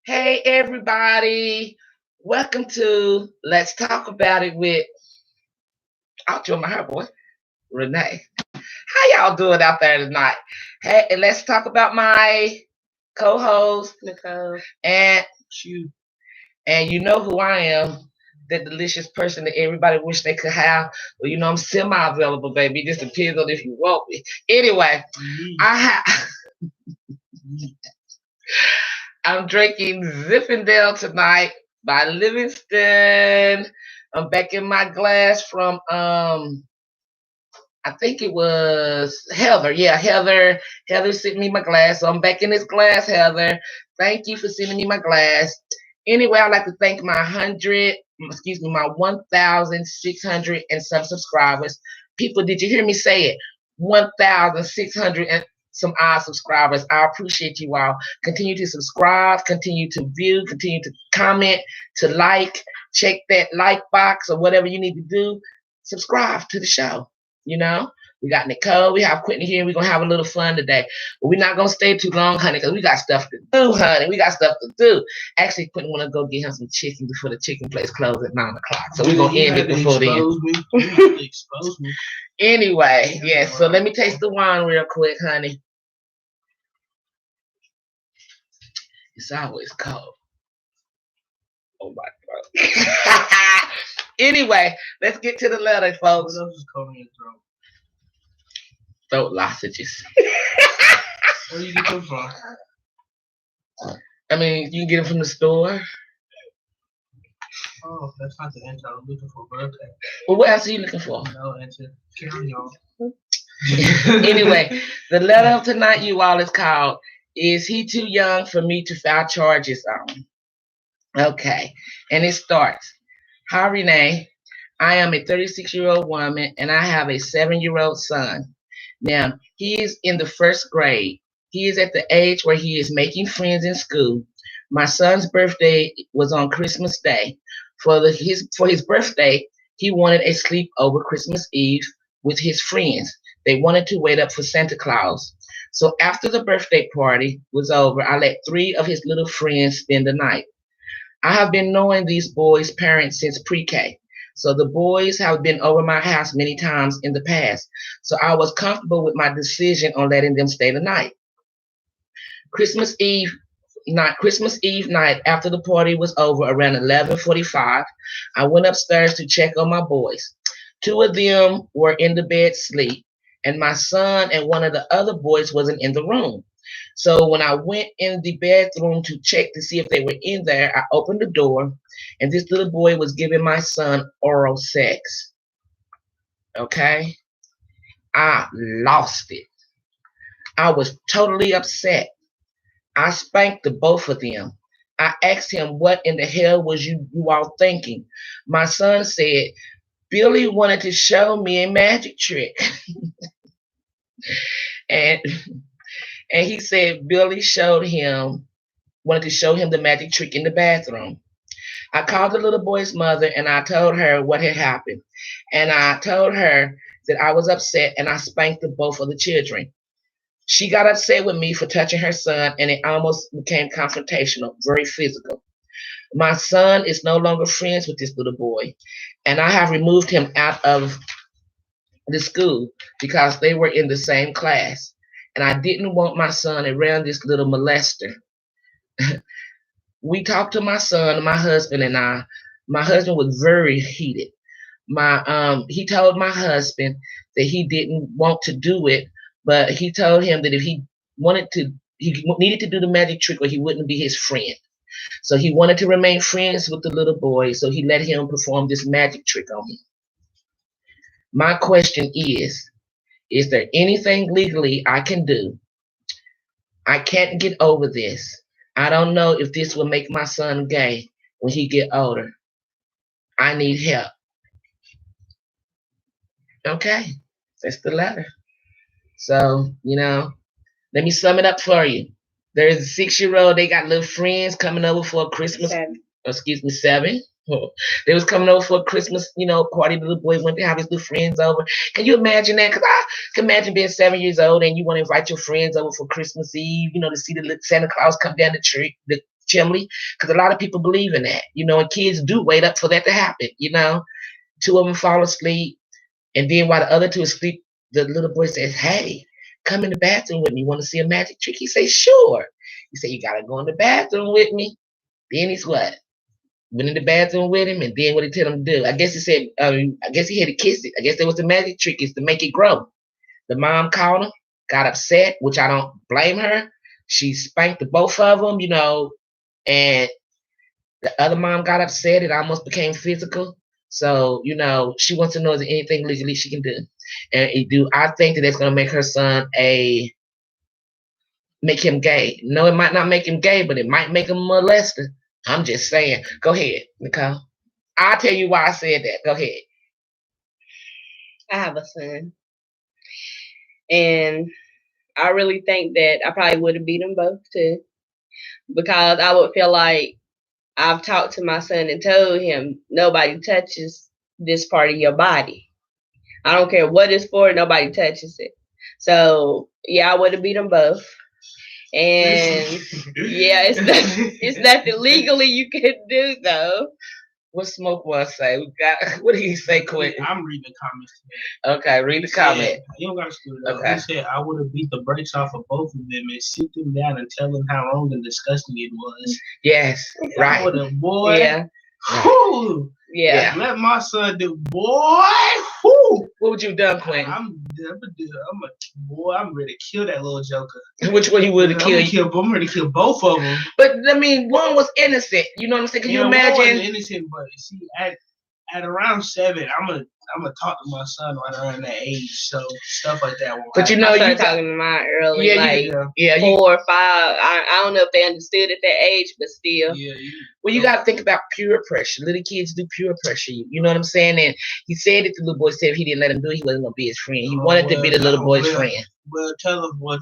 Hey, everybody. Welcome to Let's Talk About It with, I'll join my boy, Renee. How y'all doing out there tonight? Hey, and let's talk about my co-host, Nicole. and Shoot. and you know who I am, the delicious person that everybody wish they could have. Well, I'm semi-available, baby. It just depends on if you want me. Anyway, I have. I'm drinking Zippendale tonight by Livingston. I'm back in my glass from I think it was Heather. Yeah, Heather. Heather sent me my glass. So I'm back in this glass, Heather. Thank you for sending me my glass. Anyway, I'd like to thank my 1,600 and some subscribers. People, did you hear me say it? 1,600 and some odd subscribers. I appreciate you all. Continue to subscribe, continue to view, continue to comment, to like, check that like box or whatever you need to do. Subscribe to the show. You know, we got Nicole, we have Quentin here. We're gonna have a little fun today, but we're not gonna stay too long, honey, because we got stuff to do, honey. We got stuff to do. Actually, Quentin want to go get him some chicken before the chicken place closes at 9 o'clock. So we're gonna end it before then. Expose me. Anyway, yeah. So let me taste the wine real quick, honey. It's always cold. Oh my god. Anyway, let's get to the letter, folks. What else is cold in your throat? Throat lozenges. Where do you get them from? I mean, you can get them from the store. Oh, that's not the answer. I'm looking for birthday. Well, what else are you looking for? No answer. Carry on. Anyway, the letter of tonight, you all, is called "Is He Too Young for Me to File Charges On?" Okay, and it starts. Hi, Renee. I am a 36-year-old woman and I have a 7-year-old son. Now, he is in the first grade. He is at the age where he is making friends in school. My son's birthday was on Christmas Day. For his birthday, he wanted a sleepover Christmas Eve with his friends. They wanted to wait up for Santa Claus. So after the birthday party was over, I let 3 of his little friends spend the night. I have been knowing these boys' parents since pre-K. So the boys have been over my house many times in the past. So I was comfortable with my decision on letting them stay the night. Christmas Eve Christmas Eve night after the party was over around 11:45, I went upstairs to check on my boys. 2 of them were in the bed asleep, and my son and one of the other boys wasn't in the room. So when I went in the bedroom to check to see if they were in there, I opened the door, and this little boy was giving my son oral sex. Okay, I lost it. I was totally upset. I spanked the both of them. I asked him, "What in the hell was you all thinking?" My son said, "Billy wanted to show me a magic trick." and and he said Billy showed him wanted to show him the magic trick in the bathroom. I called the little boy's mother and I told her what had happened. And I told her that I was upset and I spanked the both of the children. She got upset with me for touching her son and it almost became confrontational, very physical. My son is no longer friends with this little boy, and I have removed him out of the school because they were in the same class. And I didn't want my son around this little molester. We talked to my son, my husband, and I. My husband was very heated. He told my husband that he didn't want to do it, but he told him that if he needed to do the magic trick or he wouldn't be his friend. So he wanted to remain friends with the little boy, so he let him perform this magic trick on him. My question is there anything legally I can do? I can't get over this. I don't know if this will make my son gay when he get older. I need help. Okay, that's the letter. So, let me sum it up for you. There's a 6-year-old, they got little friends coming over for a Christmas, 7. They was coming over for a Christmas, party. The little boy went to have his little friends over. Can you imagine that? Because I can imagine being 7 years old and you want to invite your friends over for Christmas Eve, to see the little Santa Claus come down the chimney, because a lot of people believe in that, and kids do wait up for that to happen. Two of them fall asleep, and then while the other two asleep, the little boy says, "Hey, come in the bathroom with me. Want to see a magic trick?" He says, "Sure." He said, "You gotta go in the bathroom with me." Then he's what? Went in the bathroom with him, and then what he tell him to do? I guess he said, I guess he had to kiss it. I guess that was the magic trick, is to make it grow. The mom called him, got upset, which I don't blame her. She spanked the both of them, and the other mom got upset. It almost became physical. So, she wants to know is there anything legally she can do. And I think that that's gonna make her son make him gay. No, it might not make him gay, but it might make him a molester. I'm just saying. Go ahead, Nicole. I'll tell you why I said that. Go ahead. I have a son, and I really think that I probably would have beat them both too, because I would feel like I've talked to my son and told him nobody touches this part of your body. I don't care what it's for, nobody touches it. So yeah, I would have beat them both. And yeah, it's nothing legally you can do though. What Smoke was say? What did he say, Quentin? I'm reading the comments today. Okay, read the comment. You don't gotta screw it up. Okay. He said, "I would have beat the brakes off of both of them and sit them down and tell them how wrong and disgusting it was." Yes, right. I would have, boy. Yeah. Whew, Yeah. let my son do, boy. Whew. What would you done, Quentin? I'm ready to kill that little joker. Which one you would have killed? I'm ready to kill both of them. But I mean, one was innocent. You know what I'm saying? Can you imagine? One was innocent, but see, at around 7, I'm gonna talk to my son right around that age, so stuff like that won't But happen. I started talking to mine early, yeah, 4 or 5. I don't know if they understood at that age, but still. Yeah, well, you got to think about peer pressure. Little kids do peer pressure. You know what I'm saying? And he said that the little boy said if he didn't let him do it, he wasn't gonna be his friend. He wanted to be the little boy's friend. Well, tell him. I'm gonna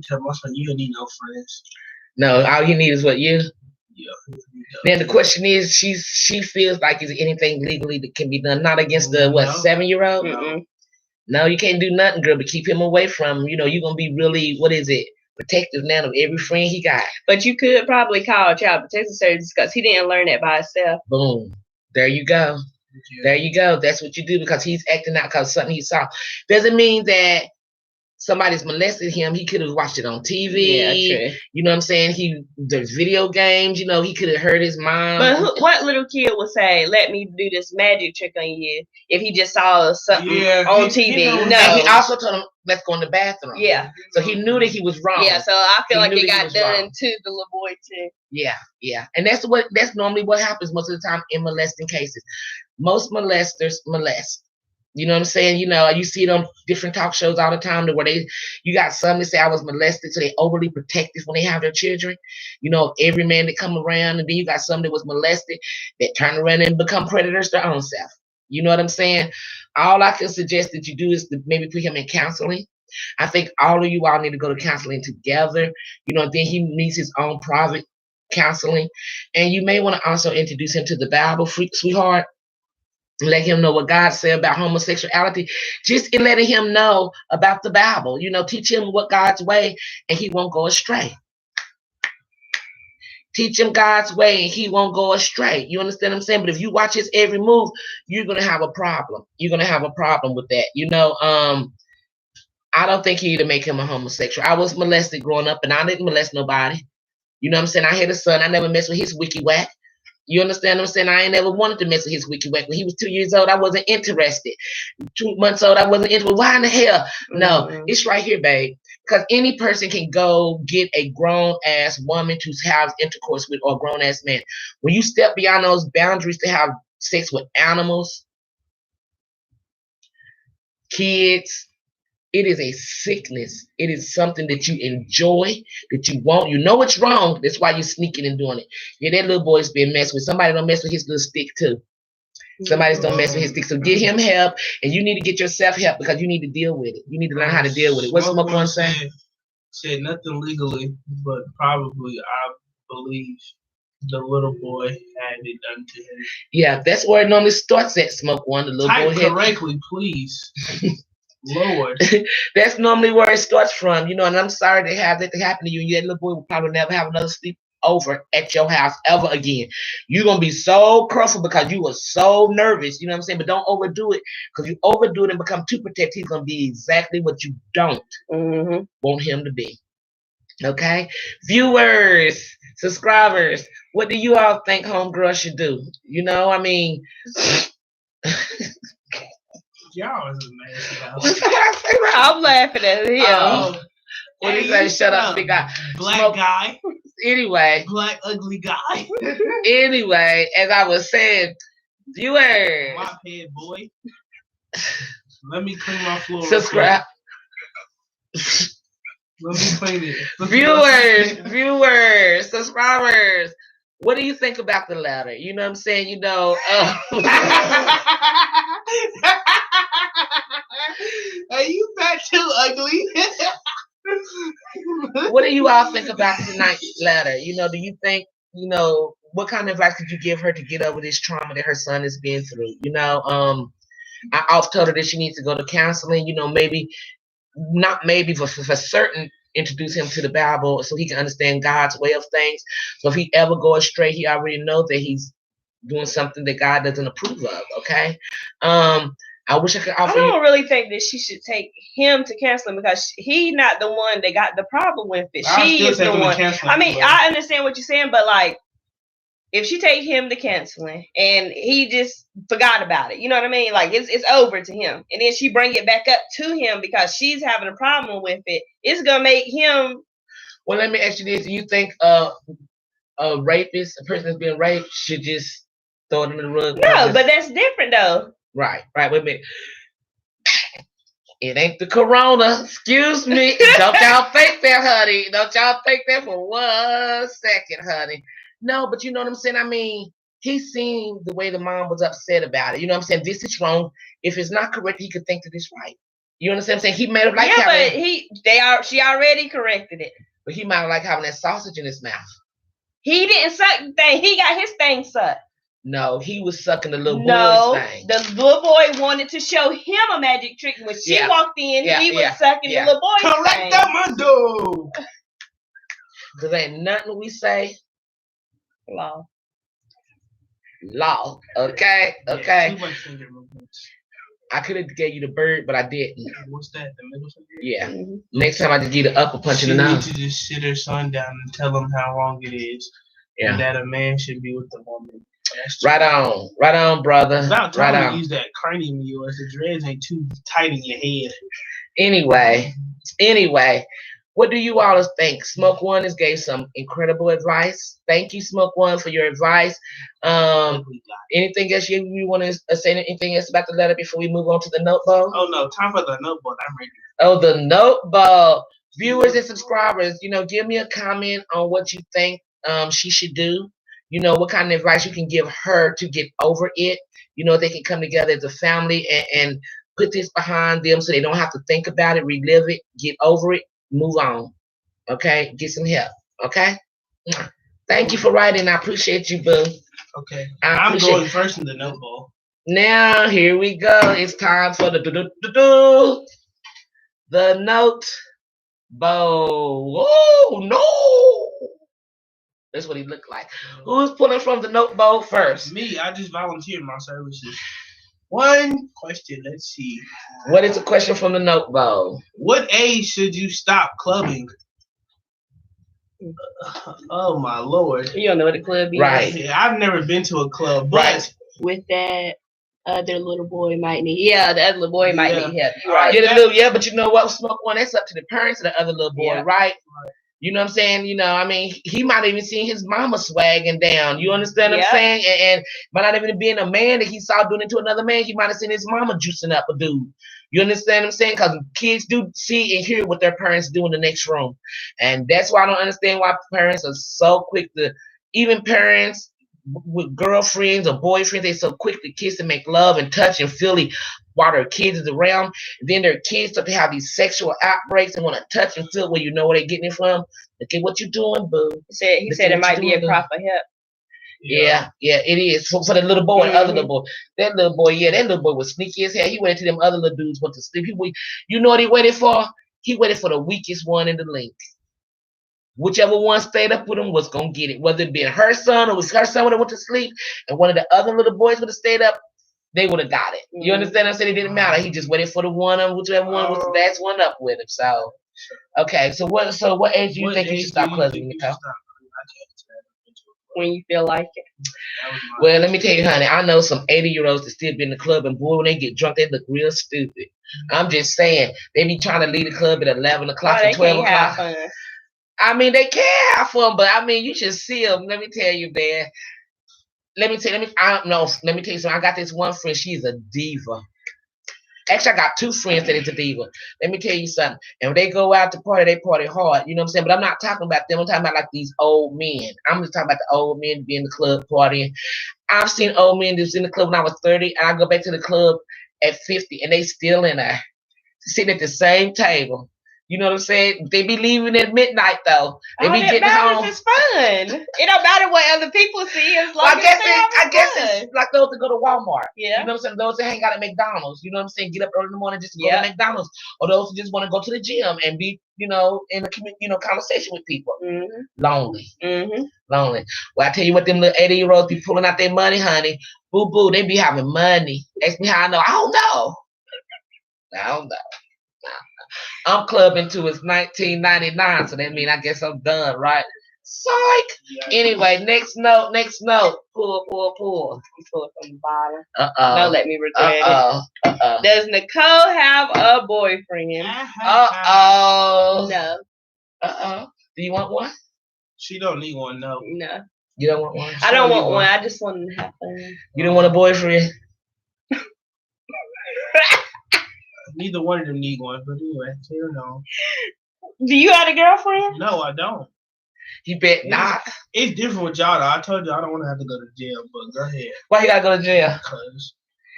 tell my son you don't need no friends. No, all you need is what you. Yeah. Then the question is, she feels like, is there anything legally that can be done? Not against the 7-year-old? No, you can't do nothing, girl, but keep him away from, you're gonna be really, protective now of every friend he got. But you could probably call child protective services because he didn't learn that by himself. Boom. There you go. There you go. That's what you do, because he's acting out because something he saw. Doesn't mean that somebody's molested him. He could have watched it on TV. Yeah, true. You know what I'm saying? There's video games. He could have heard his mom. But what little kid would say, "Let me do this magic trick on you," if he just saw something on TV? No. And he also told him, "Let's go in the bathroom." Yeah. So he knew that he was wrong. Yeah. So I feel like it got done to the little boy too. Yeah. Yeah. And that's normally what happens most of the time in molesting cases. Most molesters molest. You know what I'm saying? You see it on different talk shows all the time, where you got some that say I was molested, so they overly protective when they have their children. Every man that come around, and then you got some that was molested that turn around and become predators their own self. You know what I'm saying? All I can suggest that you do is to maybe put him in counseling. I think all of you all need to go to counseling together. Then he needs his own private counseling, and you may want to also introduce him to the Bible, sweetheart. Let him know what God said about homosexuality, just in letting him know about the Bible. Teach him what God's way, and he won't go astray. Teach him God's way, and he won't go astray. You understand what I'm saying? But if you watch his every move, you're gonna have a problem. You're gonna have a problem with that. I don't think you need to make him a homosexual. I was molested growing up, and I didn't molest nobody. You know what I'm saying? I had a son. I never messed with his wiki whack. You understand what I'm saying? I ain't never wanted to mess with his wiki whack. When he was 2 years old, I wasn't interested. 2 months old, I wasn't interested. Why in the hell? No, it's right here, babe. Because any person can go get a grown-ass woman to have intercourse with, or a grown-ass man. When you step beyond those boundaries to have sex with animals, kids, it is a sickness. It is something that you enjoy, that you want. You know it's wrong. That's why you're sneaking and doing it. Yeah, that little boy's been messed with. Somebody don't mess with his little stick too. Somebody's don't mess with his stick. So get him help, and you need to get yourself help, because you need to deal with it. You need to learn how to deal with it. What's Smoke one saying? Said nothing legally, but probably I believe the little boy had it done to him. Yeah, that's where it normally starts at, Smoke One. The little Type boy correctly, please. Lord. That's normally where it starts from, and I'm sorry to have that to happen to you. And that little boy will probably never have another sleep over at your house ever again. You're gonna be so careful because you were so nervous, you know what I'm saying? But don't overdo it, because you overdo it and become too protective, he's gonna be exactly what you don't want him to be. Okay? Viewers, subscribers, what do you all think homegirl should do? You know, I mean, Y'all is a nasty house. what's what I say right? I'm laughing at him. Oh. What do you say? you Shut up, big guy. Black Smoke. guy. Anyway, Black ugly guy. anyway, as I was saying, viewers, Mop head boy. Let me clean my floor. subscribe. Let me clean it. Viewers, subscribers. What do you think about the letter? You know what I'm saying? You know, Hey, you back too ugly. what do you all think about tonight's letter? You know, do you think, you know, what kind of advice could you give her to get over this trauma that her son has been through? You know, I also told her that she needs to go to counseling, you know, maybe, not maybe, but for certain, introduce him to the Bible so he can understand God's way of things. So if he ever goes astray, he already knows that he's doing something that God doesn't approve of, okay? I wish I could offer I don't really think that she should take him to counseling because he's not the one that got the problem with it. She is the one. I mean, I understand what you're saying, but like, if she take him to counseling and he just forgot about it, you know what I mean? Like it's over to him, and then she bring it back up to him because she's having a problem with it. It's gonna make him. Well, let me ask you this: do you think a rapist, a person that's being raped, should just throw it in the rug? No, but that's different though. Right. Wait a minute. It ain't the corona. Excuse me. Don't y'all think that, honey. Don't y'all think that for 1 second, honey. No, but you know what I'm saying? I mean, he's seen the way the mom was upset about it. You know what I'm saying? This is wrong. If it's not correct, he could think that it's right. You understand what I'm saying? He made it like she already corrected it. But he might have liked having that sausage in his mouth. He didn't suck the thing. He got his thing sucked. No, he was sucking the little boy's thing. The little boy wanted to show him a magic trick. When she walked in, he was sucking the little boy's thing. Correctamundo. Because ain't nothing we say. Law. Okay. Okay. Too much finger movements. I could have gave you the bird, but I didn't. What's that? The middle finger? Yeah. Mm-hmm. Next time I just give you the upper punch in the nose. She needs to just sit her son down and tell him how wrong it is. Yeah. And that a man should be with the woman. Right on, brother. About time to use that cranium of yours. The dreads ain't too tight in your head. Anyway, what do you all think? Smoke One has gave some incredible advice. Thank you, Smoke One, for your advice. Anything else you want to say? Anything else about the letter before we move on to the notebook? Oh no, time for the notebook. I'm ready. Oh, the notebook. Viewers and subscribers, you know, give me a comment on what you think she should do. You know, what kind of advice you can give her to get over it. You know, they can come together as a family and put this behind them so they don't have to think about it, relive it, get over it, move on. Okay? Get some help. Okay? Thank you for writing. I appreciate you, boo. Okay. I'm going first in the notebook. Now, here we go. It's time for the note bow. Oh, no. That's what he looked like. Who's pulling from the notebook first? Me. I just volunteered my services. One question. Let's see. What is the question from the notebook? What age should you stop clubbing? Oh my Lord! You don't know what a club is, right? I've never been to a club, but right. With that other little boy might need. Yeah, the other little boy might need help. Right. But you know what? Smoke One. That's up to the parents of the other little boy, right? You know what I'm saying? You know, I mean, he might even seen his mama swagging down. You understand what I'm saying? And might not even being a man that he saw doing it to another man. He might have seen his mama juicing up a dude. You understand what I'm saying? Because kids do see and hear what their parents do in the next room. And that's why I don't understand why parents are so quick to, even parents with girlfriends or boyfriends, they're so quick to kiss and make love and touch and feely while their kids is around. Then their kids start to have these sexual outbreaks and want to touch and feel where you know where they're getting it from. Look at what you're doing, boo. He said it might be a cry for help. Yeah, it is. For the little boy and other little boy. That little boy, that little boy was sneaky as hell. He waited till them other little dudes went to sleep. You know what he waited for? He waited for the weakest one in the link. Whichever one stayed up with him was gonna get it. Whether it be her son or was her son when they went to sleep, and one of the other little boys would have stayed up, they would have got it. You understand? I said it didn't matter. He just waited for the one of whichever one was the last one up with him. So okay, so what age do you think you should stop clubbing, Nicole? When you feel like it. Well, let me tell you, honey, I know some 80-year-olds that still be in the club, and boy, when they get drunk, they look real stupid. I'm just saying, they be trying to leave the club at 11 o'clock Why and they 12 can't have o'clock. fun? I mean, they can have fun, but I mean, you should see them. Let me tell you, man. Let me tell you something. I got this one friend, she's a diva. Actually, I got two friends that is a diva. Let me tell you something. And when they go out to party, they party hard. You know what I'm saying? But I'm not talking about them. I'm talking about like these old men. I'm just talking about the old men being in the club partying. I've seen old men that was in the club when I was 30, and I go back to the club at 50, and they still in there, sitting at the same table. You know what I'm saying? They be leaving at midnight though. They All be that getting matters home. is fun. It don't matter what other people see as long Well, as they're having I guess fun. it's like those that go to Walmart. Yeah. You know what I'm saying? Those that hang out at McDonald's. You know what I'm saying? Get up early in the morning just to go Yeah. to McDonald's, or those who just want to go to the gym and be, in a conversation with people. Lonely. Lonely. Well, I tell you what, them little 80-year-olds be pulling out their money, honey. Boo boo, they be having money. Ask me how I know. I don't know. I don't know. I'm clubbing to it's 1999, so that means I guess I'm done, right? Psych. Anyway, next note. Pull. You pull it from the bottom. Uh-oh. Don't let me regret it. Does Nicole have a boyfriend? Uh-oh. No. Uh-oh. Do you want one? She don't need one, no. No. You don't want one? I don't want one. I just want to have fun. You don't want a boyfriend? Neither one of them need one, but anyway, you know. Do you have a girlfriend? No, I don't. You bet not. It's different with y'all, though. I told you I don't want to have to go to jail, but go ahead. Why you gotta go to jail? Because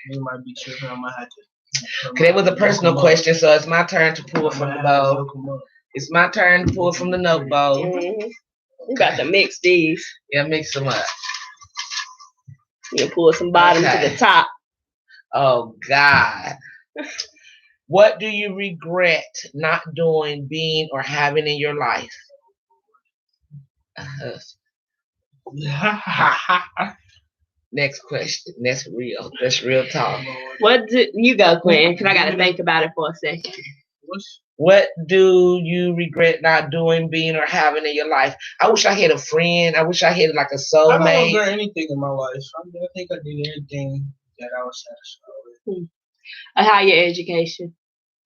they might be tripping. I might have to. Okay, that was a personal question, so it's my turn to pull from the bowl. It's my turn to pull from the note bowl. You got to mix these. Yeah, mix them up. You pull some bottom to the top. Oh, God. What do you regret not doing, being, or having in your life? Next question. That's real. That's real talk. What do you go, Quinn? Because I got to think about it for a second. What do you regret not doing, being, or having in your life? I wish I had a friend. I wish I had like a soulmate. I don't regret anything in my life. I think I did everything that I was satisfied with. A higher education.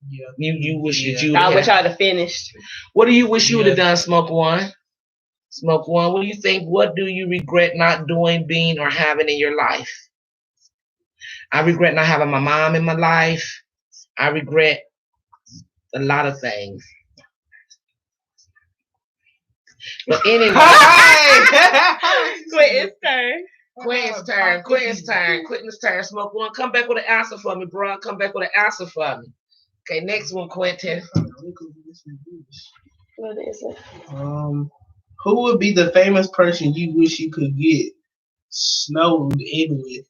Yeah. You wish that you. I wish I'd have finished. What do you wish you would have done, Smoke One? Smoke One. What do you think? What do you regret not doing, being, or having in your life? I regret not having my mom in my life. I regret a lot of things. But anyway. Quentin's turn. Smoke One. Come back with an answer for me, bro. Come back with an answer for me. Okay, next one, Quentin. What is it? Who would be the famous person you wish you could get snowed in with?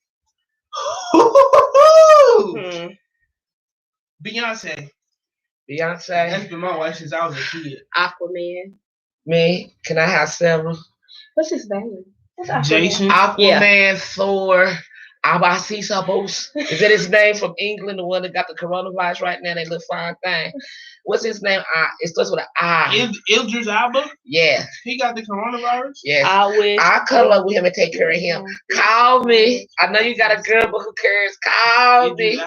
Beyonce. That's been my wife since I was a kid. Aquaman. Me? Can I have several? What's his name? Jason. Aquaman, Thor. Abasisabos. Is that his name from England? The one that got the coronavirus right now? That little fine thing. What's his name? It starts with an I. Idris Elba? Yeah. He got the coronavirus? Yes. I'll cuddle up with him and take care of him. Call me. I know you got a girl, but who cares? Call me.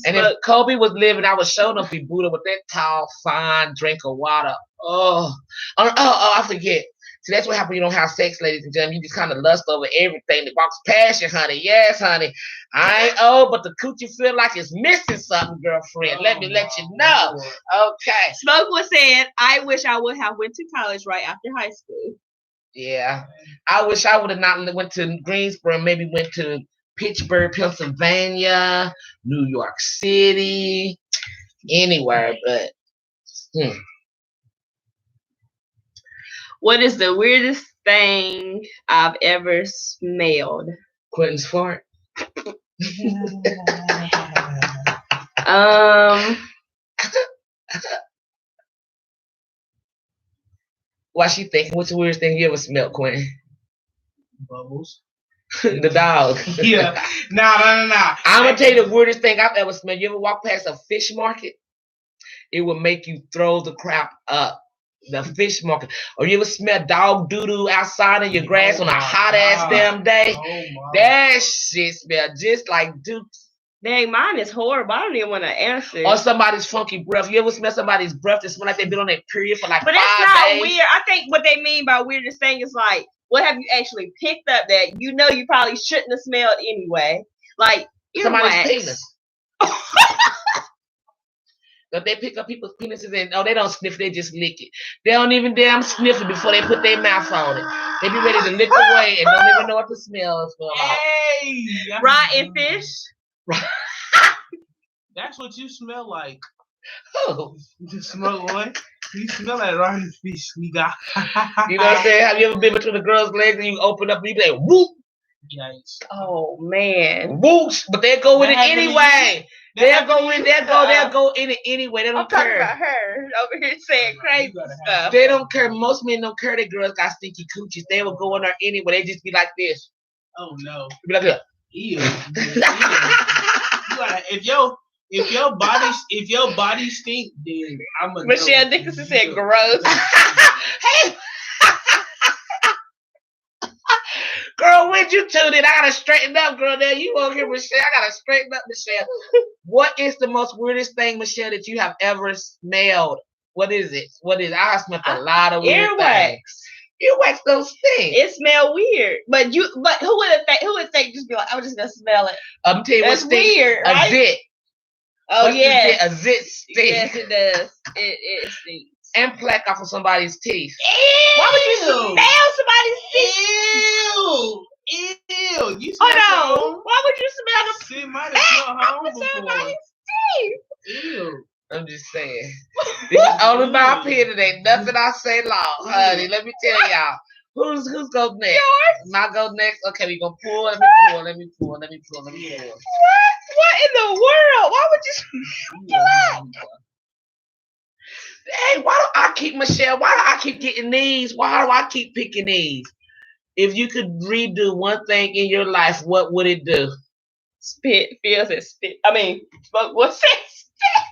And if Kobe was living, I would show them be Buddha with that tall, fine drink of water. I forget. See, that's what happens when you don't have sex, ladies and gentlemen. You just kind of lust over everything that walks past you, honey. Yes, honey. I ain't old, but the coochie feel like it's missing something, girlfriend. Let me let you know. Okay. Smoke was saying, I wish I would have went to college right after high school. Yeah. I wish I would have not went to Greensboro, maybe went to Pittsburgh, Pennsylvania, New York City, anywhere, but What is the weirdest thing I've ever smelled? Quentin's fart. Why she thinking? What's the weirdest thing you ever smelled, Quinn? Bubbles. The dog. Yeah. Nah. I'm gonna tell you the weirdest thing I've ever smelled. You ever walk past a fish market? It will make you throw the crap up. The fish market. Or you ever smell dog doo doo outside in your grass on a hot ass damn day? Oh my. That shit smell just like dukes. Dang, mine is horrible. I don't even want to answer. Or somebody's funky breath. You ever smell somebody's breath that smell like they've been on that period for like But 5 it's not days? weird. I think what they mean by weirdest thing is like, what have you actually picked up that you know you probably shouldn't have smelled anyway? Like Somebody's earwax. penis. If they pick up people's penises and they don't sniff, they just lick it. They don't even damn sniff it before they put their mouth on it. They be ready to lick away and don't even know what the smell is about. Hey, rotten fish. That's what you smell like. Oh. You smell what? You smell like rotten fish, nigga. You know what I'm saying? Have you ever been between the girl's legs and you open up and you be like, whoop, Yikes. Oh man. whoosh, but they go with it That happened to anyway. They'll go in it anyway. They I'm don't talking care. about her over here saying crazy stuff. They don't care. Most men don't care that girls got stinky coochies. They will go in there anyway. They just be like this. Oh no. Be like this. Ew. You gotta, if your body stink, then I'm gonna. Michelle Dickinson said gross. Hey. Girl, when you tuned in, I gotta straighten up, girl. Now you won't hear Michelle. I gotta straighten up, Michelle. What is the most weirdest thing, Michelle, that you have ever smelled? What is it? I have smelled a lot of weird Earwax. things. Earwax don't stink. It smell weird, but who would think just be like, I'm just gonna smell it? I'm telling you what That's stinks. weird, right? A zit. Oh What's the yeah, zit? A zit stinks. yes it does. It stinks. And plaque off of somebody's teeth. Ew. Why would you smell somebody's teeth? Ew. You Hold on. Why would you smell the She might have smelled off home of before. somebody's teeth? Ew. I'm just saying. This is only my opinion. Ain't nothing I say law, honey. Let me tell y'all. Who's goes next? Yours. My go next. Okay, we gonna pull. Let me pull. What? What in the world? Why would you smell black? Hey, why do I keep Michelle? Why do I keep getting these? Why do I keep picking these? If you could redo one thing in your life, what would it do? Spit feels it spit. I mean, what's that? Spit.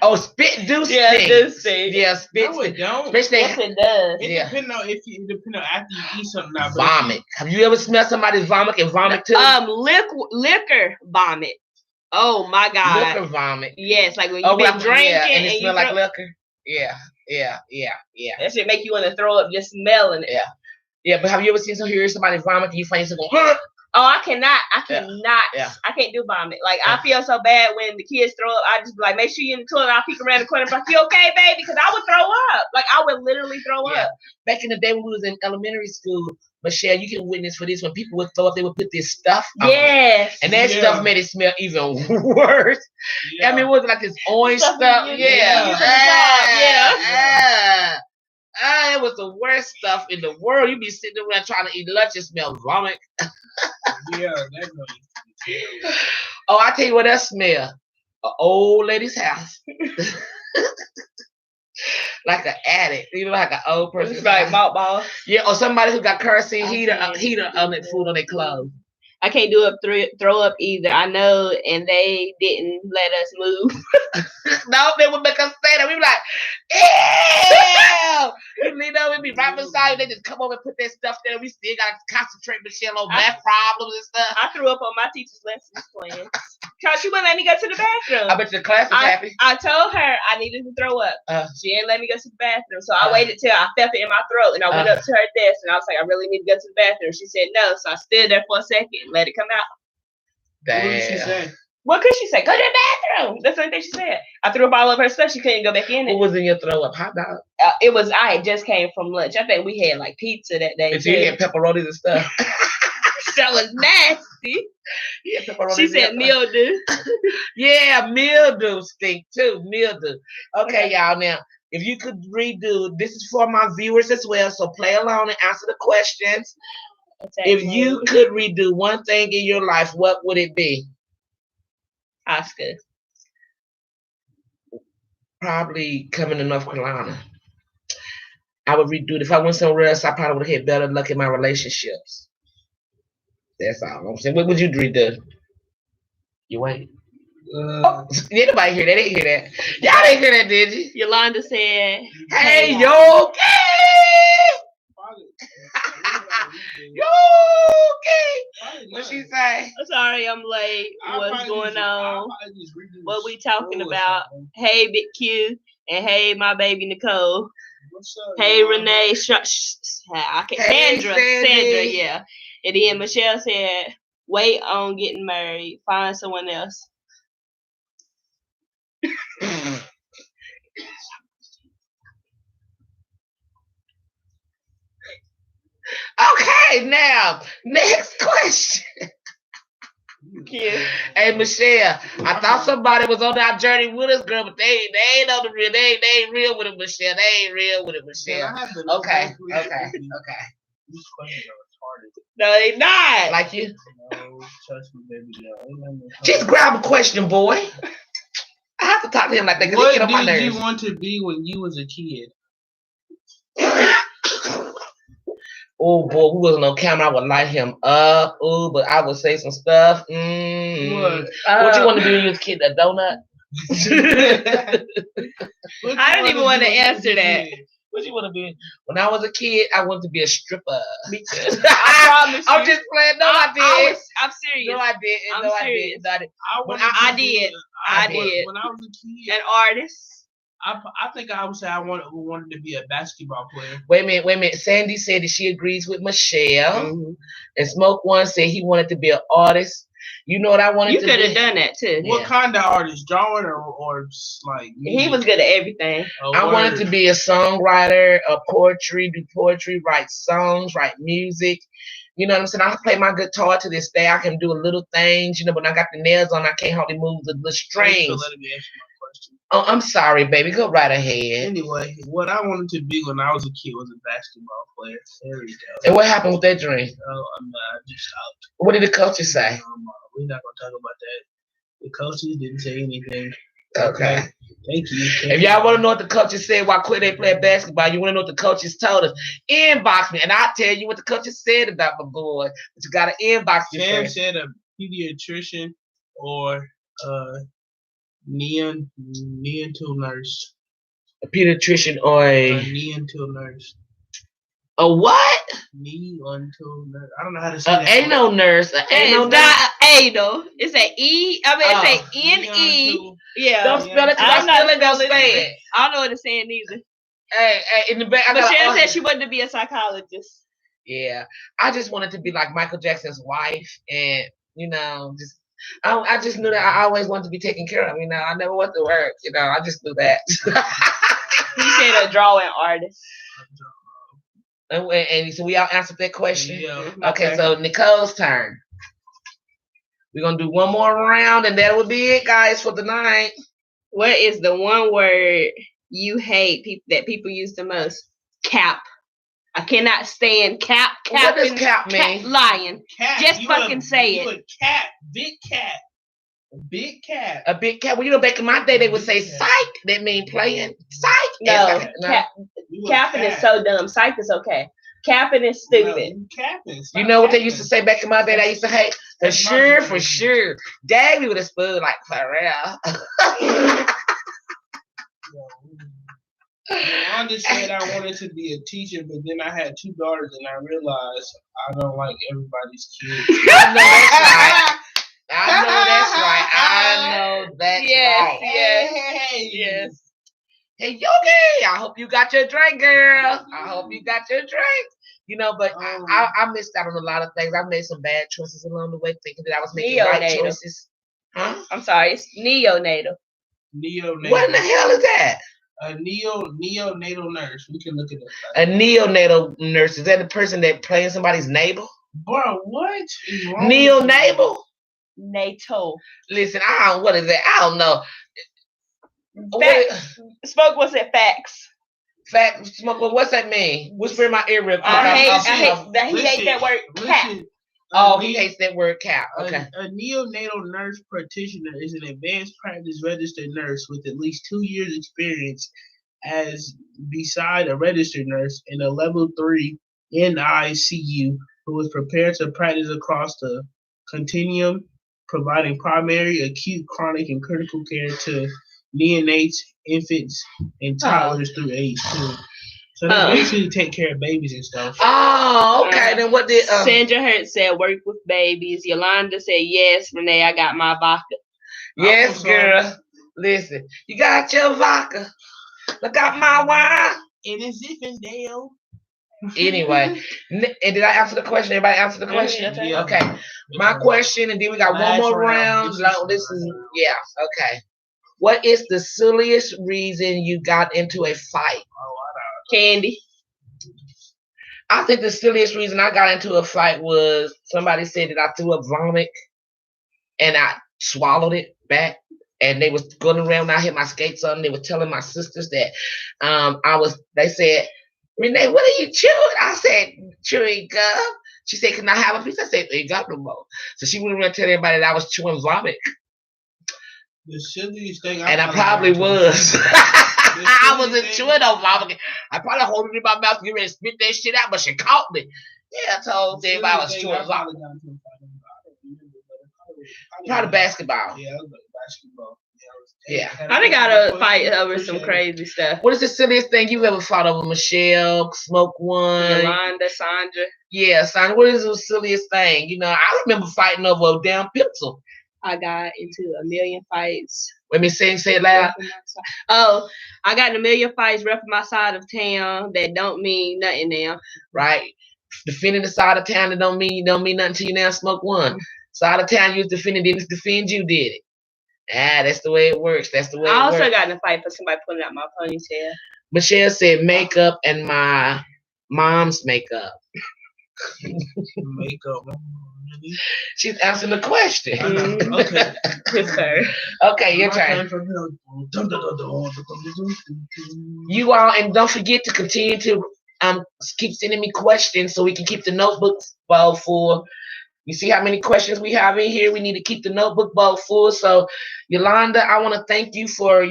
Oh, spit do stink. Yeah, it does stink. Yeah, spit. No, it don't. Especially Yes, it does. It Yeah. depends on after you eat something. Now, vomit. Have you ever smelled somebody's vomit and vomit too? Liquor vomit. Oh my God. Liquor vomit. Yes, like when you been drinking and it you smell like liquor. Yeah. That shit make you want to throw up just smelling it. Yeah, but have you ever seen somebody vomit and you find yourself going, huh? Oh, I cannot. Yeah. I can't do vomit. Like I feel so bad when the kids throw up. I just be like, make sure you're in the toilet. I'll peek around the corner. Like, you okay, baby? Because I would throw up. Like I would literally throw up. Back in the day when we was in elementary school, Michelle, you can witness for this. When people would throw up, they would put this stuff on Yes. it. And that stuff made it smell even worse. Yeah. I mean, it was like this orange stuff. It was the worst stuff in the world. You be sitting around trying to eat lunch and smell vomit. Yeah, definitely. Oh, I tell you what that smell. An old lady's house. Like an addict. You know, like an old person. It's like mothballs. Yeah, or somebody who got kerosene heater on their food on their clothes. I can't do throw up either. I know, and they didn't let us move. No, they would make us say that. We be like, ew! You know, we be right beside you. They just come over and put that stuff there. We still got to concentrate, Michelle, on math problems and stuff. I threw up on my teacher's lessons plan. Cause she wouldn't let me go to the bathroom. I bet the class was happy. I told her I needed to throw up. She didn't let me go to the bathroom. So I waited till I felt it in my throat and I went up to her desk and I was like, I really need to go to the bathroom. She said no. So I stood there for a second and let it come out. Damn. What did she say? What could she say? Go to the bathroom. That's the only thing she said. I threw up all over her stuff. She couldn't go back in it. What was in your throw up? Hot dog? I had just came from lunch. I think we had like pizza that day. And you had pepperonis and stuff. That was nasty. Yeah, pepperonis. She said mildew. Yeah, mildew stink too. Mildew. Okay, y'all. Now, if you could redo, this is for my viewers as well. So play along and answer the questions. If you could redo one thing in your life, what would it be? Oscar. Probably coming to North Carolina. I would redo it. If I went somewhere else, I probably would have had better luck in my relationships. That's all I'm saying. What would you redo? You wait. Anybody hear that? They didn't hear that. Y'all didn't hear that, did you? Yolanda said, Hey, hey, yo, okay. Yo, okay. What she say? I'm sorry I'm late. What's going on? What we talking about? Hey, Big Q. And hey, my baby Nicole. What's up? Hey, Renee. I can't. Hey, Sandra. Sandy. Yeah. And then Michelle said, wait on getting married. Find someone else. Okay, now next question. Cute. Hey Michelle, I thought somebody was on our journey with us, girl, but they ain't on the real. They ain't real with it, Michelle. They ain't real with it, Michelle. Okay. These questions are retarded. No, they not. Like you? No, trust me, baby. No. Just grab a question, boy. I have to talk to him like that because he get on my What did you nerves. want to be when you was a kid? Oh boy, we wasn't on camera. I would light him up. Oh, but I would say some stuff. What you want to be when you was a kid? A donut? I don't even want to answer that. What you want to be? When I was a kid, I wanted to be a stripper. Me too. I promise you. I'm just playing. No, I did. I'm serious. No, I didn't. I'm No, I serious. didn't. No, I didn't. I did. I did. When I was a kid, An artist. I think I would say I wanted to be a basketball player. Wait a minute. Sandy said that she agrees with Michelle. Mm-hmm. And Smoke One said he wanted to be an artist. You know what I wanted You to be? could have done that too. What kind of artist? Drawing or like music? He was good at everything. I wanted to be a songwriter, do poetry, write songs, write music. You know what I'm saying? I play my guitar to this day. I can do a little things, but when I got the nails on, I can't hardly move the strings. So let me ask you my question. Oh, I'm sorry, baby. Go right ahead. Anyway, what I wanted to be when I was a kid was a basketball player. There we go. And what happened with that dream? Oh, I just stopped. What did the coaches say? We're not gonna talk about that. The coaches didn't say anything. Okay. Thank you. If y'all want to know what the coaches said while quit they playing basketball, you want to know what the coaches told us, inbox me and I'll tell you what the coaches said about my boy. But you got to inbox me. Sam said a pediatrician or neonatal nurse. A pediatrician or a neonatal nurse. A what? Neonatal nurse. I don't know how to say that. Anal nurse. Anal nurse. Not anal. It's an E. I mean, it's a N-E. Yeah. Don't spell it because I still ain't gonna say it. I don't know what it's saying either. Hey, in the back. Michelle said she wanted to be a psychologist. Yeah. I just wanted to be like Michael Jackson's wife and, just I just knew that I always wanted to be taken care of. I never went to work. I just knew that. He said a drawing artist. And so we all answered that question? Yeah. Okay, so Nicole's turn. We're going to do one more round, and that will be it, guys, for the night. What is the one word you hate that people use the most? Cap. I cannot stand cap. What does cap mean? Lying. Cat. Just fucking say it. A cat. Big cat. A big cat. A big cat. Well, back in my day, they would say psych. That mean playing. Psych. No. Capping is so dumb. Psych is okay. Capping is stupid. You know what they used to say back in my day? They used to hate for sure. Dang me with a spoon like Pharrell. I just said I wanted to be a teacher, but then I had 2 daughters, and I realized I don't like everybody's kids. I know that's right. I know that's right. Yes. Hey, Yogi, I hope you got your drink, girl. I hope you got your drink. But I missed out on a lot of things. I made some bad choices along the way, thinking that I was making right choices. Huh? I'm sorry, it's neonatal. Neonatal. What in the hell is that? A neonatal nurse. We can look it up. A neonatal nurse. Is that the person that playing somebody's neighbor? Bro, what is wrong? Neonatal? Natal. Listen, what is that? I don't know. Smoke, what's it? Facts. Facts. Smoke, what's that mean? Whisper in my ear real quick. I hate that he hates that word cap. He hates that word cap. Okay. A neonatal nurse practitioner is an advanced practice registered nurse with at least 2 years experience as beside a registered nurse in a level 3 NICU who was prepared to practice across the continuum, providing primary, acute, chronic, and critical care to neonates, infants, and toddlers through age 2. So they basically take care of babies and stuff. Oh, okay. Then what did Sandra Hurt said work with babies. Yolanda said yes. Renee, I got my vodka. Yes, girl. Listen, you got your vodka. Look got my wine. And it's Ziffendale. Anyway, and did I answer the question? Everybody answer the question? Yeah. Okay. My question, and then we got one Last more round. round. This is yeah. Okay. What is the silliest reason you got into a fight? Candy. I think the silliest reason I got into a fight was somebody said that I threw up vomit and I swallowed it back. And they was going around when I hit my skates on. They were telling my sisters that they said, Renee, what are you chewing? I said, chewing gum. She said, can I have a piece? I said, ain't got no more. So she went around telling everybody that I was chewing vomit. The silliest thing I probably was. I wasn't chewing on vomit. I probably hold it in my mouth, get ready to spit that shit out, but she caught me. Yeah, I told everybody I was chewing vomit. Probably basketball. Yeah, basketball. Yeah. I done got a fight over some crazy stuff. What is the silliest thing you've ever fought over? Michelle, Smoke One, Yolanda, Sandra. Yeah, Sandra. What is the silliest thing? You know, I remember fighting over a damn pencil. I got into a million fights. Let me say it loud. Oh, I got in a million fights repping my side of town that don't mean nothing now. Right. Defending the side of town that don't mean nothing to you now. Smoke One. Side of town you was defending, didn't defend you, did it? That's the way it works. That's the way it works. I also got in a fight for somebody pulling out my ponytail. Michelle said makeup and my mom's makeup. Makeup. She's answering the question. Okay. Yes, sir. Okay, your turn. You all, and don't forget to continue to keep sending me questions so we can keep the notebooks full. You see how many questions we have in here? We need to keep the notebook bowl full. So, Yolanda, I want to thank you for,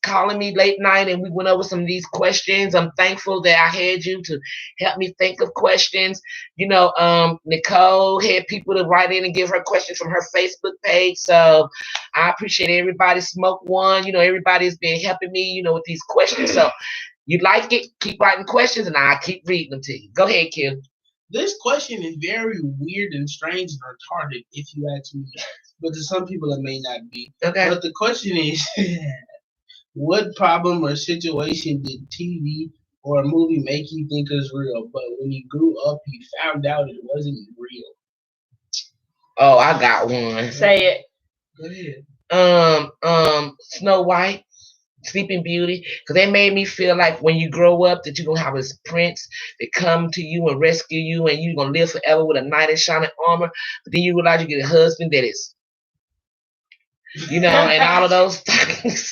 calling me late night and we went over some of these questions. I'm thankful that I had you to help me think of questions. Nicole had people to write in and give her questions from her Facebook page. So, I appreciate everybody. Smoke One, everybody's been helping me, with these questions. So, you like it, keep writing questions and I'll keep reading them to you. Go ahead, Kim. This question is very weird and strange and retarded, if you ask me. But to some people, it may not be. Okay. But the question is, what problem or situation did TV or a movie make you think was real, but when you grew up, you found out it wasn't real? Oh, I got one. Say it. Go ahead. Snow White. Sleeping Beauty, because they made me feel like when you grow up that you're going to have this prince that come to you and rescue you and you're going to live forever with a knight in shining armor, but then you realize you get a husband that is, and all of those things.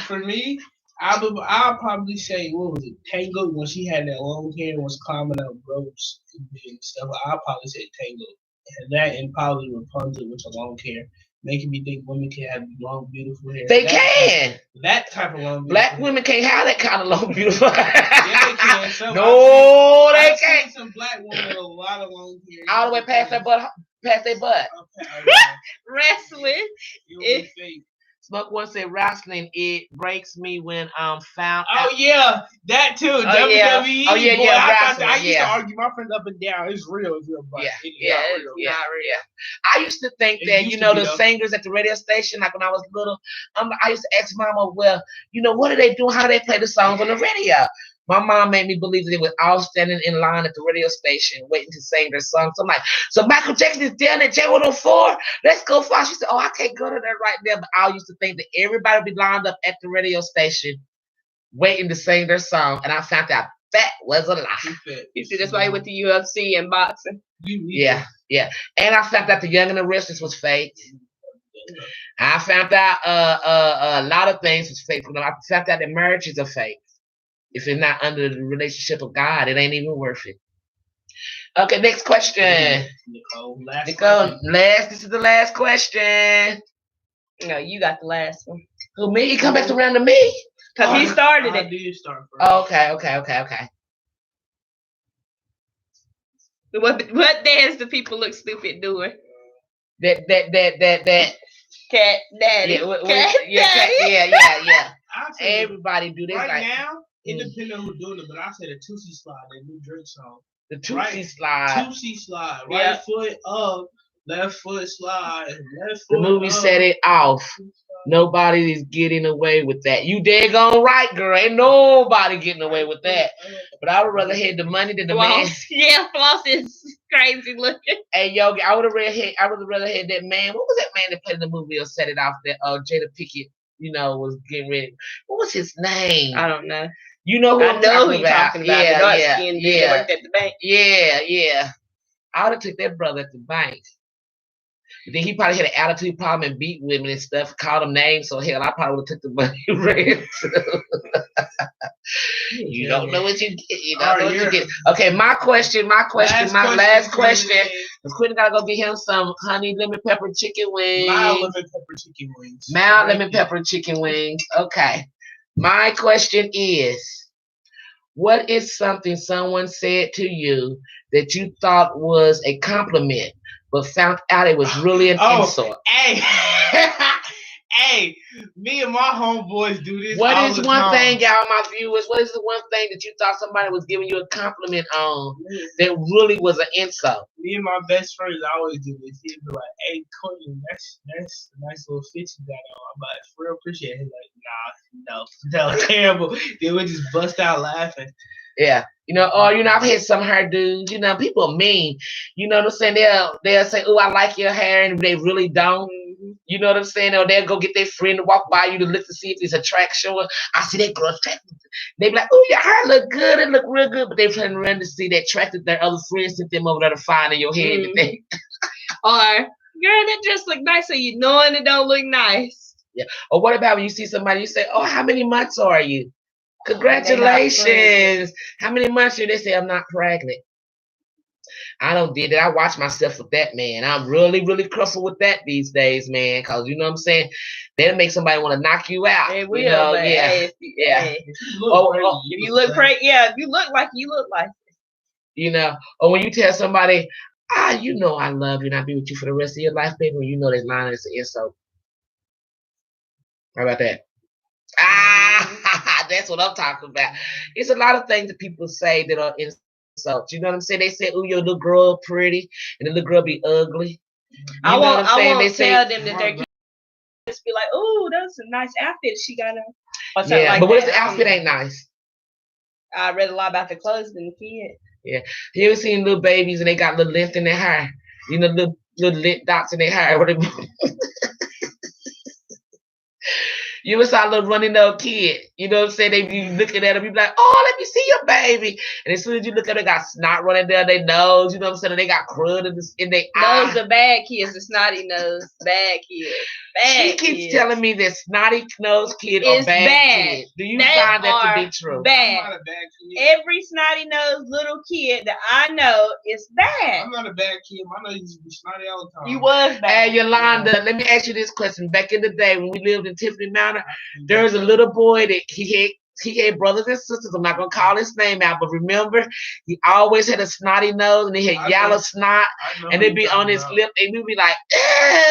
For me, I'll probably say, what was it, Tangled, when she had that long hair and was climbing up ropes and stuff. I'll probably say Tangled. And that and probably Rapunzel with a long hair. Making me think women can have long, beautiful hair. They can. That type of long, beautiful Black hair. women can't have that kind of long, beautiful hair. Yeah, they can. No, they I've can't. seen some black women with a lot of long hair. All the way past their butt. Wrestling. It fake. Smoke One said wrestling, it breaks me when found out. Oh yeah, that too. WWE. Oh yeah, boy, wrestling. I used to argue my friends up and down. It's real, but yeah, it's not real. I used to think that the singers at the radio station, like when I was little, I used to ask Mama, well, what are they doing? How do they play the songs on the radio? My mom made me believe that they were all standing in line at the radio station waiting to sing their song. So I'm like, so Michael Jackson is down at J104. Let's go far. She said, oh, I can't go to that right there. But I used to think that everybody would be lined up at the radio station waiting to sing their song. And I found out that was a lie. You see, that's why he went to UFC and boxing. Yeah. And I found out the Young and the Restless was fake. I found out a lot of things was fake. I found out that marriages are fake. If it's not under the relationship of God, it ain't even worth it. Okay, next question. Nicole, this is the last question. No, you got the last one. Who, me? You come back around to me? Because he started I it. did start first. Oh, okay. What dance do people look stupid doing? That. Cat daddy. Yeah. I say Everybody do this right like now. It depends on who's doing it, but I say the Tootsie Slide, that new Drake song. the Tootsie Right. Slide. Tootsie Slide. Yeah. Right foot up, left foot slide, left The foot movie up. set it off. Nobody is getting away with that. You daggone right, girl. Ain't nobody getting away with that. But I would rather have the money than the man. Floss. Yeah, Floss is crazy looking. Hey, Yogi, I would have rather had that man. What was that man that played in the movie or set it off that Jada Pickett, was getting ready? What was his name? I don't know. You know who I I'm know talking who you're about. talking about. The dark skinned dude that worked at the bank. Yeah. I would have took that brother at the bank. Then he probably had an attitude problem and beat women and stuff, called them names. So hell, I probably would have took the money and ran too. You don't know what you get. You don't know what you get. Okay, my last question. Because Quentin gotta go get him some honey lemon pepper chicken wings. Mild lemon pepper chicken wings. Mild lemon pepper chicken wings. Okay. My question is, what is something someone said to you that you thought was a compliment, but found out it was really an insult? Hey, hey, me and my homeboys do this. What all is the one time. thing, y'all, my viewers? What is the one thing that you thought somebody was giving you a compliment on that really was an insult? Me and my best friends always do this. He'd be like, "Hey, Courtney, that's a nice little fit you got on." I'm like, "For real, appreciate it." He's like, "Nah, no, terrible." They would just bust out laughing. Yeah. I've had some hair dudes, people are mean. You know what I'm saying? They'll say, "Oh, I like your hair," and they really don't. You know what I'm saying? Or they'll go get their friend to walk by you to look to see if it's attraction. I see that girl attracted. They be like, "Oh, your hair look good. It look real good." But they trying to run to see that attracted their other friends, sent them over there to find in your head. Or, girl, that just look nice, so you knowing it don't look nice. Yeah. Or what about when you see somebody, you say, "Oh, how many months are you? Congratulations. How many months are you?" They say, "I'm not pregnant." I don't did it. I watch myself with that, man. I'm really, really careful with that these days, man. Because you know what I'm saying? That'll make somebody want to knock you out. It will, but yeah. If you look pregnant, if you look like you look like it. Or when you tell somebody, I love you and I'll be with you for the rest of your life, baby, when you know that line is an insult. How about that? That's what I'm talking about. It's a lot of things that people say that are insults. You know what I'm saying? They say, "Oh, your little girl pretty," and the little girl be ugly. I won't tell them that their kids just be like, "Oh, that's a nice outfit she got on." But what if the outfit ain't nice? I read a lot about the clothes than the kid. Yeah. You ever seen little babies and they got little length in their hair? Little lint dots in their hair. You ever saw a little running nose kid? You know what I'm saying? They be looking at them, you be like, "Oh, let me see your baby." And as soon as you look at them, they got snot running down their nose. You know what I'm saying? They got crud in their eye. Those are bad kids, the snotty nose. Bad kids. She keeps telling me that snotty nose kid are bad kids. Do you find that to be true? Bad. I'm not a bad kid. Every snotty nosed little kid that I know is bad. I'm not a bad kid. My nose used to be snotty all the time. You was bad. Hey, Yolanda, let me ask you this question. Back in the day when we lived in Tiffany Manor, there was a little boy that he had brothers and sisters. I'm not gonna call his name out, but remember, he always had a snotty nose and he had yellow snot, and it'd be on his lip, and we'd be like,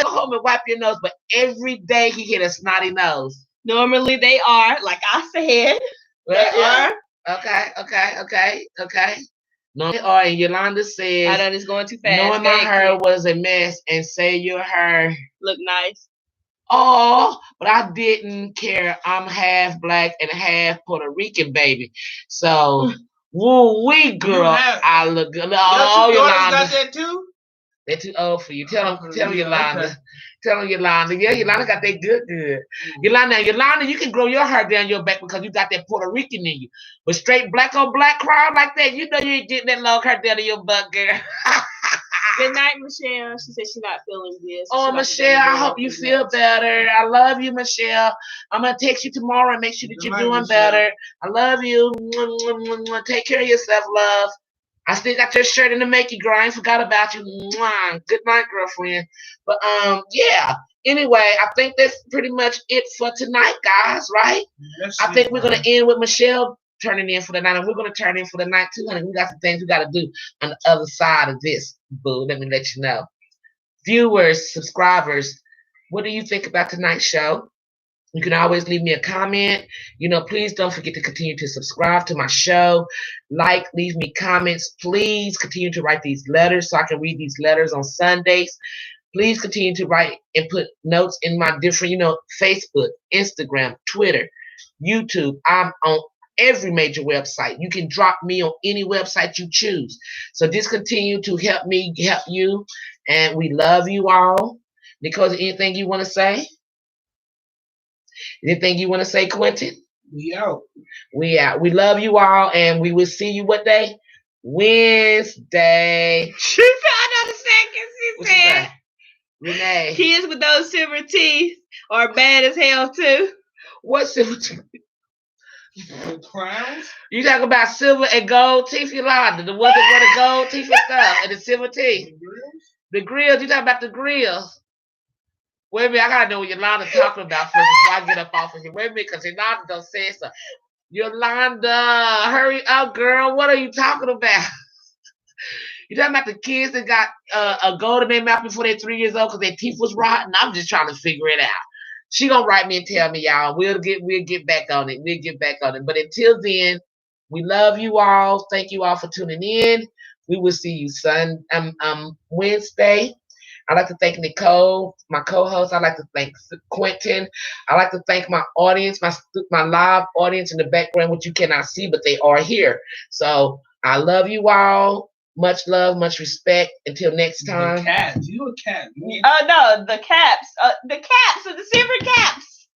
"Go home and wipe your nose." But every day he had a snotty nose. Normally they are, like I said. Okay. No, and Yolanda says, I know it's going too fast. Knowing my hair was a mess and say your hair look nice. Oh, but I didn't care. I'm half black and half Puerto Rican, baby. So, woo wee, girl, I look good. Oh, Yolanda got that too. They're too old for you. Tell them, Yolanda. Okay. Tell them, Yolanda. Yeah, Yolanda got that good. Yolanda, you can grow your hair down your back because you got that Puerto Rican in you. But straight black on black crowd like that, you know you ain't getting that long hair down in your butt, girl. Good night, Michelle. She said she's not feeling good. So Michelle, I hope you feel better. I love you, Michelle. I'm going to text you tomorrow and make sure that you're doing better. I love you. Take care of yourself, love. I still got your shirt in the making, girl. I ain't forgot about you. Good night, girlfriend. But yeah, Anyway, I think that's pretty much it for tonight, guys. Right? That's I think it, we're gonna man. end with Michelle turning in for the night, and we're gonna turn in for the night too, honey. We got some things we gotta do on the other side of this. Boo. Let me let you know, viewers, subscribers. What do you think about tonight's show? You can always leave me a comment. Please don't forget to continue to subscribe to my show. Like, leave me comments. Please continue to write these letters so I can read these letters on Sundays. Please continue to write and put notes in my different, Facebook, Instagram, Twitter, YouTube. I'm on every major website. You can drop me on any website you choose. So just continue to help me help you. And we love you all. Because anything you want to say? Anything you want to say, Quentin? We out. We out. We love you all, and we will see you what day? Wednesday. She found out a second. She What you said, say? Renee. kids with those silver teeth are bad as hell too. What silver? The crowns? You talking about silver and gold teeth, Yolanda? The ones that got the gold teeth and stuff, and the silver teeth. The grills? The grills. You talking about the grills? Wait a minute. I gotta know what Yolanda's talking about first before I get up off of here. Wait a minute, because Yolanda don't say so. Yolanda, hurry up, girl. What are you talking about? You talking about the kids that got a gold in their mouth before they're 3 years old because their teeth was rotten? I'm just trying to figure it out. She gonna write me and tell me, y'all. We'll get back on it. We'll get back on it. But until then, we love you all. Thank you all for tuning in. We will see you Wednesday. I'd like to thank Nicole, my co-host. I'd like to thank Quentin. I'd like to thank my audience, my live audience in the background, which you cannot see, but they are here. So I love you all. Much love, much respect. Until next time. The cat. You a cat. No, the caps. The caps of the silver caps.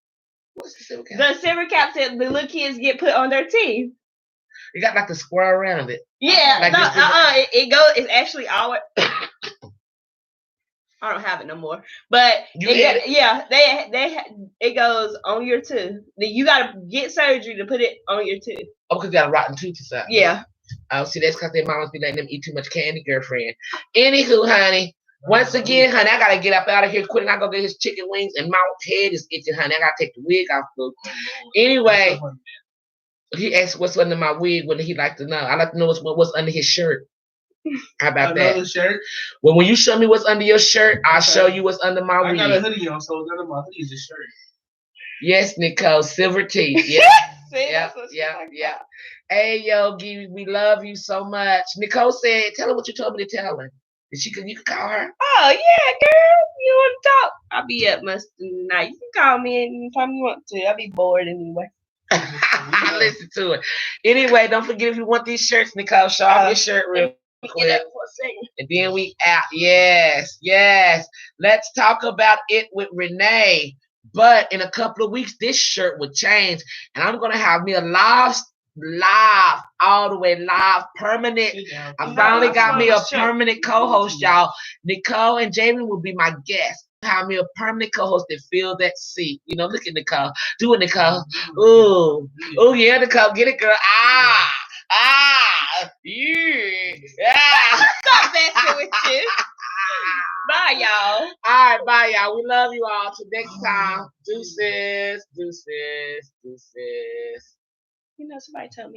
What's the silver cap? The silver caps that the little kids get put on their teeth. You got like the square around it. Yeah, Like no, this- it goes. It's actually always. I don't have it no more, but You had it? yeah, it goes on your tooth. You gotta get surgery to put it on your tooth. Oh, because you got a rotten tooth or something. Yeah. Oh, see, that's because their mamas be letting them eat too much candy, girlfriend. Anywho, honey. Once again, honey, I gotta get up out of here quick. And I go get his chicken wings, and my head is itching, honey. I gotta take the wig off. Boo. Anyway, he asked what's under my wig. What he like to know? I like to know what's under his shirt. How about Another that? shirt? Well, when you show me what's under your shirt, I'll show you what's under my I wig. got a hoodie on, so none of my hoodie is a shirt. Yes, Nicole, silver teeth. Yeah. See, Yeah, that's what she's yeah, talking yeah. about. Hey, Yogi, we love you so much. Nicole said, tell her what you told me to tell her. You can call her. Oh yeah, girl, you want to talk? I'll be up most of the night. You can call me anytime you want to. I'll be bored anyway. Listen to it. Anyway, don't forget if you want these shirts, Nicole, show off your shirt real Get quick. up for a second. And then we out. Yes, yes. Let's talk about it with Renee. But in a couple of weeks, this shirt will change. And I'm going to have me a live, all the way live, permanent. I finally got me a permanent co-host, y'all. Nicole and Jamie will be my guests. Have me a permanent co-host that fill that seat. Look at Nicole. Do it, Nicole. Ooh. Ooh, yeah, Nicole. Get it, girl. Yeah. Stop messing with you. Bye, y'all. All right, bye, y'all. We love you all. Till next time. Deuces, deuces, deuces. You know, somebody told me.